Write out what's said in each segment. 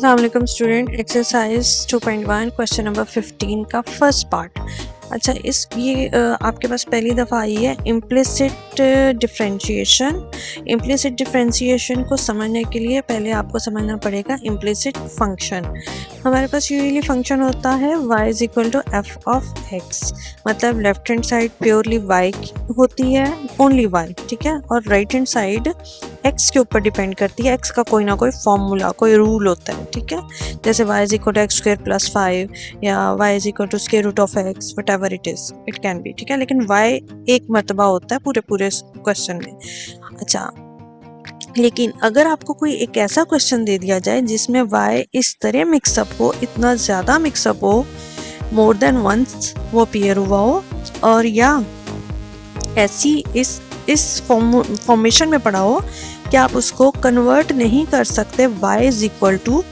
अस्सलाम वालेकुम student. Exercise 2.1 question number 15 का फर्स्ट पार्ट। अच्छा, ये आपके पास पहली दफ़ा आई है इम्प्लिसिट डिफरेंशिएशन। इम्प्लिसिट डिफरेंशिएशन को समझने के लिए पहले आपको समझना पड़ेगा इम्प्लिसिट फंक्शन। हमारे पास यूजुअली फंक्शन होता है y is equal to F of X, मतलब left hand side purely y होती है, ओनली y, ठीक है, और राइट हैंड साइड x के ऊपर डिपेंड करती है। x का कोई ना कोई फॉर्मूला, कोई रूल होता है, ठीक है, जैसे y is equal to X square plus 5 या y is equal to square root of x, whatever it is, it can be, ठीक है, लेकिन y एक मर्तबा होता है पूरे क्वेश्चन में। अच्छा, लेकिन अगर आपको कोई एक ऐसा क्वेश्चन दे दिया जाए जिसमें y इस तरह मिक्सअप हो, इतना ज़्यादा मिक्सअप हो, मोर देन वंस वो अपीयर हुआ हो, और या ऐसी इस फॉर्मेशन में पड़ा हो कि आप उसको कन्वर्ट नहीं कर सकते, y इज इक्वल टू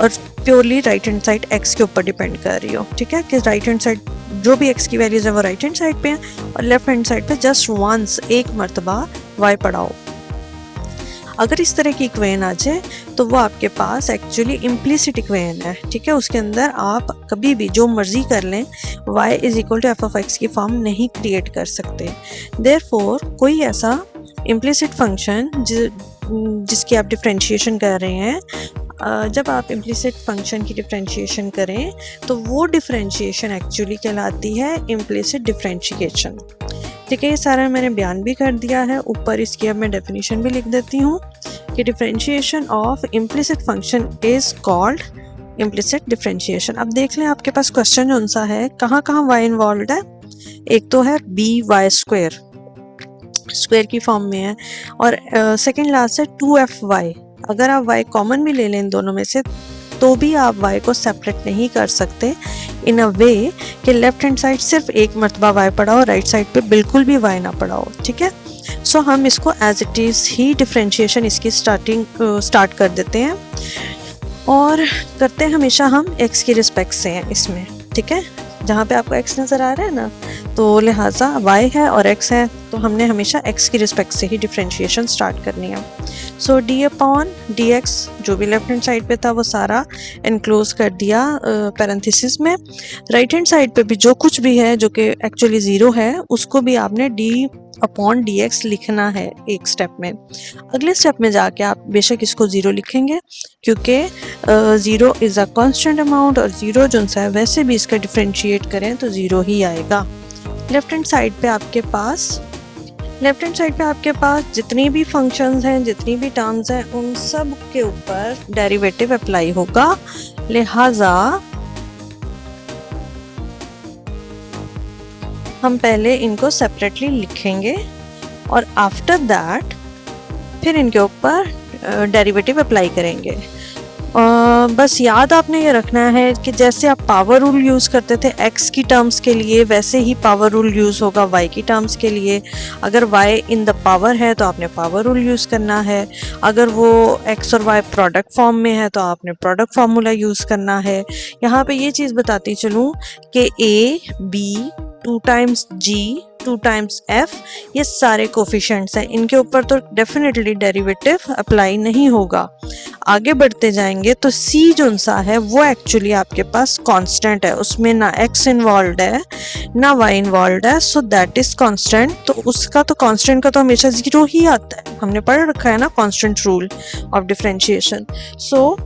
और purely right hand side x के ऊपर डिपेंड कर रही हो, ठीक है, कि राइट हैंड साइड जो भी x की वैल्यूज है वो राइट हैंड साइड पे है और लेफ्ट हैंड साइड पे जस्ट वंस एक मर्तबा y पड़ा हो। अगर इस तरह की इक्वेशन आ जाए तो वो आपके पास एक्चुअली इम्प्लिसिट इक्वेशन है, ठीक है, उसके अंदर आप कभी भी जो मर्जी कर लें y is equal to F of X की फॉर्म नहीं क्रिएट कर सकते। देयरफॉर कोई ऐसा इम्प्लिसिट फंक्शन जिसकी आप डिफरेंशिएशन कर रहे हैं, जब आप इम्प्लिसिट फंक्शन की डिफरेंशिएशन करें तो वो डिफरेंशिएशन एक्चुअली कहलाती है इम्प्लिसिट डिफरेंशिएशन, ठीक है। ये सारा मैंने बयान भी कर दिया है, ऊपर इसकी अब मैं डेफिनेशन भी लिख देती हूँ कि differentiation of implicit function is called implicit differentiation. अब देख लें आपके पास क्वेश्चन कौन सा है, कहाँ कहाँ y इन्वॉल्व है। एक तो है by स्क्वायर, स्क्वायर की फॉर्म में है, और सेकेंड लास्ट है 2fy। अगर आप y कॉमन भी ले लें दोनों में से तो भी आप y को सेपरेट नहीं कर सकते इन अ वे कि लेफ्ट हैंड साइड सिर्फ एक मर्तबा y पड़ा हो, राइट साइड पे बिल्कुल भी y ना पड़ा हो, ठीक है। सो हम इसको एज इट इज़ ही डिफरेंशिएशन इसकी स्टार्ट कर देते हैं और करते हैं हमेशा हम x की रिस्पेक्ट से हैं इसमें, ठीक है। जहाँ पे आपको x नज़र आ रहा है ना, तो लिहाजा y है और x है, तो हमने हमेशा x की रिस्पेक्ट से ही डिफरेंशिएशन स्टार्ट करनी है। सो डी अपॉन डी एक्स जो भी लेफ्ट हैंड साइड पे था वो सारा इनक्लोज कर दिया पैरेंथेसिस में। राइट हैंड साइड पे भी जो कुछ भी है जो कि एक्चुअली ज़ीरो है उसको भी आपने डी अपॉन डी एक्स लिखना है एक स्टेप में। अगले स्टेप में जाके आप बेशक इसको ज़ीरो लिखेंगे क्योंकि zero is a constant amount, और ज़ीरो जो सा है वैसे भी इसका डिफरेंशिएट करें तो ज़ीरो ही आएगा। लेफ्ट हैंड साइड पे आपके पास जितनी भी फंक्शंस हैं, जितनी भी टर्म्स हैं, उन सब के ऊपर डेरिवेटिव अप्लाई होगा। लिहाजा हम पहले इनको सेपरेटली लिखेंगे और आफ्टर दैट फिर इनके ऊपर डेरिवेटिव अप्लाई करेंगे। बस याद आपने ये रखना है कि जैसे आप पावर रूल यूज़ करते थे x की टर्म्स के लिए, वैसे ही पावर रूल यूज़ होगा y की टर्म्स के लिए। अगर y इन द पावर है तो आपने पावर रूल यूज़ करना है, अगर वो x और y प्रोडक्ट फॉर्म में है तो आपने प्रोडक्ट फार्मूला यूज़ करना है। यहाँ पे ये चीज़ बताती चलूँ कि a b 2 times g 2 times f ये सारे कोफिशिएंट्स हैं, इनके ऊपर तो डेफिनेटली डेरिवेटिव अप्लाई नहीं होगा। आगे बढ़ते जाएंगे तो c जो सा है वो एक्चुअली आपके पास कांस्टेंट है, उसमें ना x इन्वॉल्व है ना y इन्वॉल्व है, सो दैट इज कांस्टेंट। तो उसका तो कांस्टेंट का तो हमेशा ज़ीरो ही आता है, हमने पढ़ रखा है ना constant rule of differentiation. So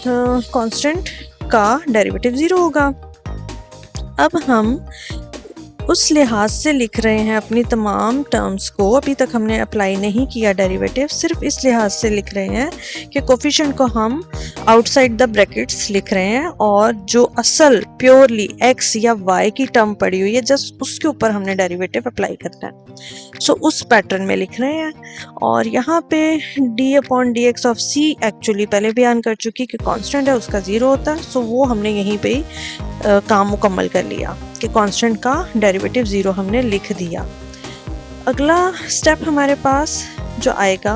constant का डेरिवेटिव ज़ीरो होगा। अब हम उस लिहाज से लिख रहे हैं अपनी तमाम टर्म्स को, अभी तक हमने अप्लाई नहीं किया डेरिवेटिव, सिर्फ इस लिहाज से लिख रहे हैं कि कोफिशिएंट को हम आउटसाइड द ब्रैकेट्स लिख रहे हैं और जो असल प्योरली x या y की टर्म पड़ी हुई है जस्ट उसके ऊपर हमने डेरिवेटिव अप्लाई करना है। सो उस पैटर्न में लिख रहे हैं। और यहाँ पे d upon D x of c actually पहले बयान कर चुकी कि कांस्टेंट है, उसका ज़ीरो होता है, सो वो हमने यहीं पे ही काम मुकम्मल कर लिया कि कांस्टेंट का डेरिवेटिव ज़ीरो हमने लिख दिया। अगला स्टेप हमारे पास जो आएगा,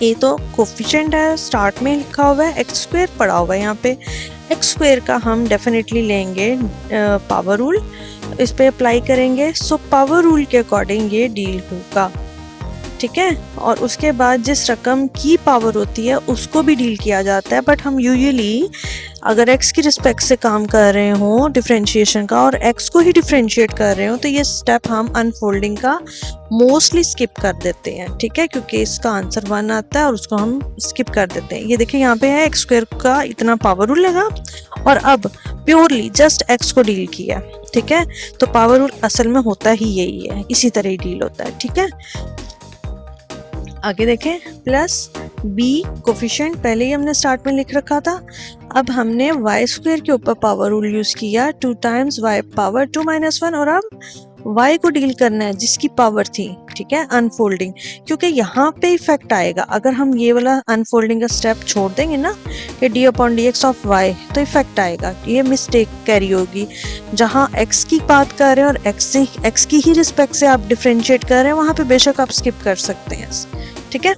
ये तो कोफिशिएंट है, स्टार्ट में लिखा हुआ है, एक्स स्क्वायर पड़ा हुआ है यहाँ पे, एक्स स्क्वायर का हम डेफिनेटली लेंगे पावर रूल, इस पे अप्लाई करेंगे। सो पावर रूल के अकॉर्डिंग ये डील होगा। ठीक है। और उसके बाद जिस रकम की पावर होती है उसको भी डील किया जाता है, बट हम यूजुअली अगर x की रिस्पेक्ट से काम कर रहे हो डिफरेंशिएशन का और x को ही डिफरेंशिएट कर रहे हो तो ये स्टेप हम अनफोल्डिंग का मोस्टली स्किप कर देते हैं, ठीक है, क्योंकि इसका आंसर 1 आता है और उसको हम स्किप कर देते हैं। ये देखिए यहाँ पे है x स्क्वायर का इतना पावर रूल लगा और अब प्योरली जस्ट x को डील किया, ठीक है। तो पावर रूल असल में होता ही यही है, इसी तरह ही डील होता है, ठीक है। आगे देखें, प्लस b कोफिशिएंट पहले ही हमने स्टार्ट में लिख रखा था। अब हमने y स्क्वायर के ऊपर पावर रूल यूज किया 2 टाइम्स y पावर 2 - 1 और अब y को डील करना है जिसकी पावर थी, ठीक है, अनफोल्डिंग, क्योंकि यहाँ पे इफेक्ट आएगा अगर हम ये वाला अनफोल्डिंग का स्टेप छोड़ देंगे ना कि d/dx ऑफ y, तो इफेक्ट आएगा, ये मिस्टेक कैरी होगी। जहाँ x की बात कर रहे हैं और x की ही रिस्पेक्ट से आप डिफरेंशिएट कर रहे हैं वहाँ पे बेशक आप स्किप कर सकते हैं, ठीक है।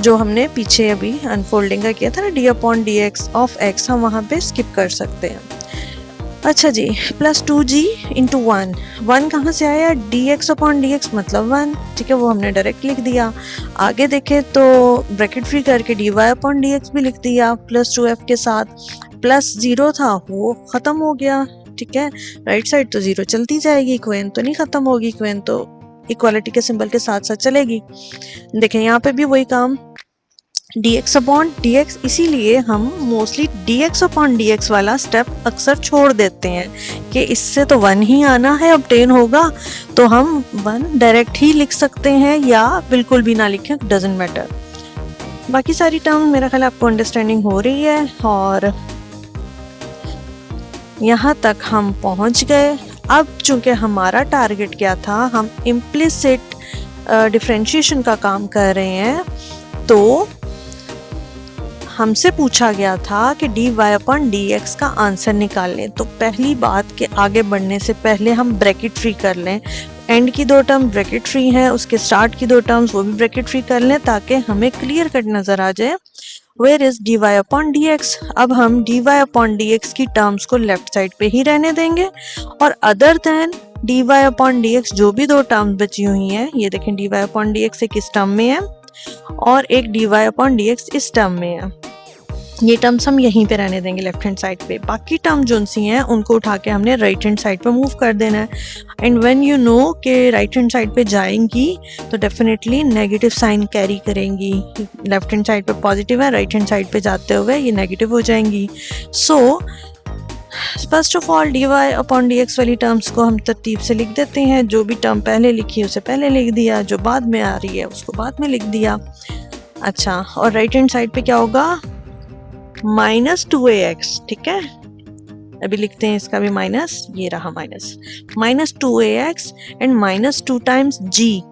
जो हमने पीछे अभी अनफोल्डिंग का किया था ना d/dx ऑफ x, हम वहाँ पे स्किप कर सकते हैं। अच्छा जी, प्लस 2g इंटू 1 कहाँ से आया, dx/dx मतलब 1, ठीक है, वो हमने डायरेक्ट लिख दिया। आगे देखें तो ब्रैकेट फ्री करके dy/dx भी लिख दिया प्लस 2f के साथ, प्लस 0 था वो ख़त्म हो गया, ठीक है। राइट साइड तो 0 चलती जाएगी, इक्वेशन तो नहीं ख़त्म होगी, इक्वेशन तो इक्वालिटी के सिंबल के साथ साथ चलेगी। देखें यहाँ पे भी वही काम dx/dx, इसीलिए हम मोस्टली dx/dx वाला स्टेप अक्सर छोड़ देते हैं कि इससे तो 1 ही आना है, ऑब्टेन होगा, तो हम 1 डायरेक्ट ही लिख सकते हैं या बिल्कुल भी ना लिखें, डजंट मैटर। बाकी सारी टर्म मेरा ख्याल आपको अंडरस्टैंडिंग हो रही है और यहाँ तक हम पहुँच गए। अब चूंकि हमारा टारगेट क्या था, हम इम्प्लिसिट डिफरेंशिएशन का काम कर रहे हैं, तो हमसे पूछा गया था कि dy/dx का आंसर निकाल लें। तो पहली बात कि आगे बढ़ने से पहले हम ब्रैकेट फ्री कर लें, एंड की 2 टर्म ब्रैकेट फ्री हैं, उसके स्टार्ट की 2 टर्म्स वो भी ब्रैकेट फ्री कर लें ताकि हमें क्लियर कट नज़र आ जाए वेयर इज dy/dx। अब हम dy/dx की टर्म्स को लेफ्ट साइड पे ही रहने देंगे और अदर देन dy/dx जो भी 2 टर्म्स बची हुई हैं, ये देखें dy/dx एक इस टर्म में है और एक dy/dx इस टर्म में है, ये टर्म्स हम यहीं पे रहने देंगे लेफ्ट हैंड साइड पे। बाकी टर्म जो सी हैं उनको उठा के हमने राइट हैंड साइड पे मूव कर देना है। एंड व्हेन यू नो कि राइट हैंड साइड पे जाएंगी तो डेफिनेटली नेगेटिव साइन कैरी करेंगी, लेफ्ट हैंड साइड पे पॉजिटिव है, राइट हैंड साइड पे जाते हुए ये नेगेटिव हो जाएंगी। So first of all dy/dx वाली टर्म्स को हम तरतीब से लिख देते हैं, जो भी टर्म पहले लिखी उसे पहले लिख दिया, जो बाद में आ रही है उसको बाद में लिख दिया। अच्छा, और राइट हैंड साइड पे क्या होगा, -2ax, ठीक है, अभी लिखते हैं इसका भी माइनस, ये रहा -2ax एंड -2 टाइम्स g।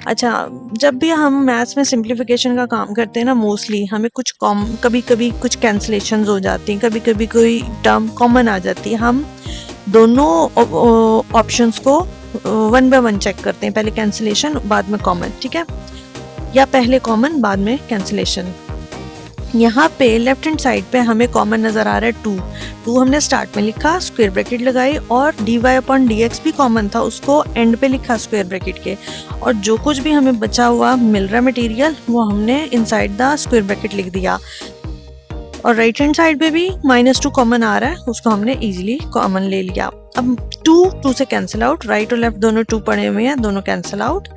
अच्छा, जब भी हम मैथ्स में सिंप्लीफिकेशन का काम करते हैं ना, मोस्टली हमें कुछ कभी कभी कुछ कैंसलेशंस हो जाती हैं, कभी कभी कोई टर्म कॉमन आ जाती है, हम दोनों ऑप्शंस को 1 बाय 1 चेक करते हैं, पहले कैंसलेशन बाद में कॉमन, ठीक है, या पहले कॉमन बाद में कैंसलेशन। यहाँ पे लेफ्ट हैंड साइड पे हमें कॉमन नज़र आ रहा है 2 हमने स्टार्ट में लिखा, स्क्वायर ब्रैकेट लगाई, और dy/dx भी कॉमन था, उसको एंड पे लिखा स्क्वायर ब्रैकेट के, और जो कुछ भी हमें बचा हुआ मिल रहा है मटेरियल वो हमने इनसाइड द स्क्वायर ब्रैकेट लिख दिया। और राइट हैंड साइड पे भी -2 कॉमन आ रहा है, उसको हमने इजीली कॉमन ले लिया। अब 2 से कैंसिल आउट, राइट और लेफ्ट दोनों 2 पड़े हुए हैं, दोनों कैंसिल आउट,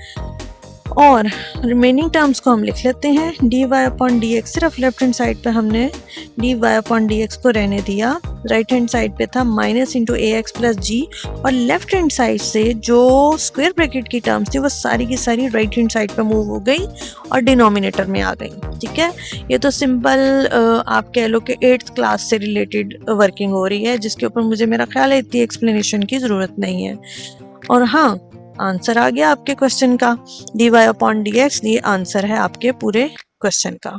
और रिमेनिंग टर्म्स को हम लिख लेते हैं dy/dx। सिर्फ लेफ्ट हैंड साइड पे हमने dy/dx को रहने दिया, राइट हैंड साइड पे था -ax + g, और लेफ्ट हैंड साइड से जो स्क्वायर ब्रैकेट की टर्म्स थी वो सारी की सारी राइट हैंड साइड पे मूव हो गई और डिनोमिनेटर में आ गई, ठीक है। ये तो सिंपल आप कह लो कि 8th क्लास से रिलेटेड वर्किंग हो रही है, जिसके ऊपर मुझे मेरा ख्याल है इतनी एक्सप्लेनेशन की ज़रूरत नहीं है। और हाँ, आंसर आ गया आपके क्वेश्चन का, dy/dx ये आंसर है आपके पूरे क्वेश्चन का।